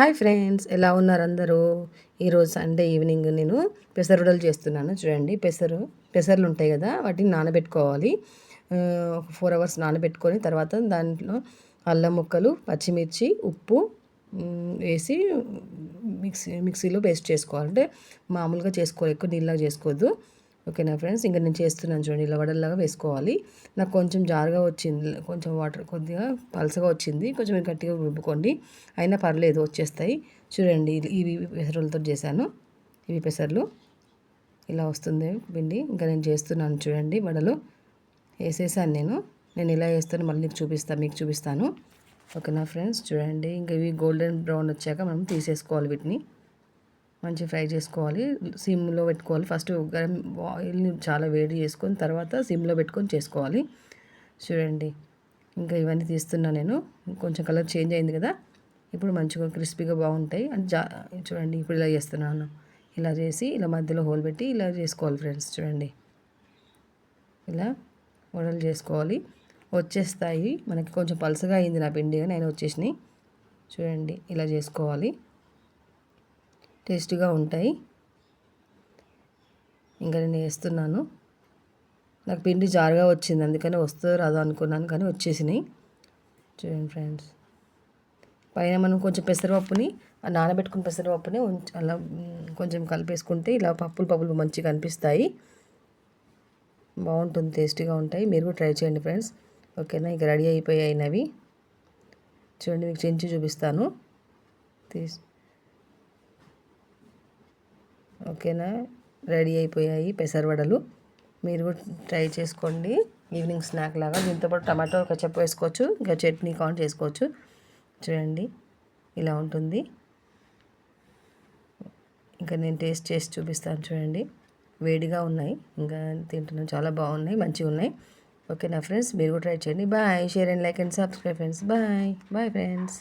Hi friends, ఎలా ఉన్నారు అందరూ? ఈరోజు సండే ఈవినింగ్ నేను పెసరవడలు చేస్తున్నాను. చూడండి, పెసర్లు ఉంటాయి కదా, వాటిని నానబెట్టుకోవాలి. ఒక 4 అవర్స్ నానబెట్టుకొని తర్వాత దాంట్లో అల్లం ముక్కలు, పచ్చిమిర్చి, ఉప్పు వేసి మిక్సీలో పేస్ట్ చేసుకోవాలి. అంటే మామూలుగా చేసుకోవాలి, ఎక్కువ నీళ్ళగా చేసుకోవద్దు. ఓకేనా ఫ్రెండ్స్, ఇంకా నేను చేస్తున్నాను చూడండి. ఇలా వడల్లాగా వేసుకోవాలి. నాకు కొంచెం జారుగా వచ్చింది, కొంచెం వాటర్ కొద్దిగా పలసగా వచ్చింది. కొంచెం గట్టిగా రుబ్బుకోండి, అయినా పర్లేదు, వచ్చేస్తాయి. చూడండి, ఇవి పెసరులతో చేశాను. ఇవి పెసర్లు ఇలా వస్తుంది పిండి. ఇంకా నేను చేస్తున్నాను చూడండి. వడలు వేసేసాను నేను ఇలా వేస్తాను, మళ్ళీ మీకు చూపిస్తాను. ఓకేనా ఫ్రెండ్స్, చూడండి. ఇంకా ఇవి గోల్డెన్ బ్రౌన్ వచ్చాక మనం తీసేసుకోవాలి. వీటిని మంచిగా ఫ్రై చేసుకోవాలి. సిమ్లో పెట్టుకోవాలి. ఫస్ట్ ఆయిల్ని చాలా వేడి చేసుకొని తర్వాత సిమ్లో పెట్టుకొని చేసుకోవాలి. చూడండి, ఇంకా ఇవన్నీ తీస్తున్నా నేను. కొంచెం కలర్ చేంజ్ అయింది కదా, ఇప్పుడు మంచిగా క్రిస్పీగా బాగుంటాయి. చూడండి, ఇప్పుడు ఇలా చేస్తున్నాను. ఇలా చేసి ఇలా మధ్యలో హోల్ పెట్టి ఇలా చేసుకోవాలి ఫ్రెండ్స్. చూడండి, ఇలా వడలు చేసుకోవాలి. వచ్చేస్తాయి. మనకి కొంచెం పలసగా అయింది నా పిండిగా, నేను వచ్చేసినాయి. చూడండి, ఇలా చేసుకోవాలి. టేస్టీగా ఉంటాయి. ఇంకా నేను వేస్తున్నాను. నాకు పిండి జారుగా వచ్చింది, అందుకని వస్తుందో రాదో అనుకున్నాను, కానీ వచ్చేసినాయి. చూడండి ఫ్రెండ్స్, పైన మనం కొంచెం పెసరపప్పుని, నానబెట్టుకున్న పెసరపప్పుని అలా కొంచెం కలిపేసుకుంటే ఇలా పప్పులు మంచిగా కనిపిస్తాయి. బాగుంటుంది, టేస్టీగా ఉంటాయి. మీరు కూడా ట్రై చేయండి ఫ్రెండ్స్. ఓకేనా, ఇక రెడీ అయిపోయాయినవి. చూడండి, మీకు చెంచు చూపిస్తాను. ఓకేనా, రెడీ అయిపోయాయి పెసరవడలు. మీరు కూడా ట్రై చేసుకోండి, ఈవినింగ్ స్నాక్ లాగా. దీంతోపాటు టమాటో కచప్ వేసుకోవచ్చు, ఇంకా చట్నీ కాన్ చేసుకోవచ్చు. చూడండి, ఇలా ఉంటుంది. ఇంకా నేను టేస్ట్ చేసి చూపిస్తాను. చూడండి, వేడిగా ఉన్నాయి. ఇంకా తింటున్నాను, చాలా బాగున్నాయి, మంచిగా ఉన్నాయి. ఓకేనా ఫ్రెండ్స్, మీరు కూడా ట్రై చేయండి. Bye. Share and like and subscribe friends. Bye friends.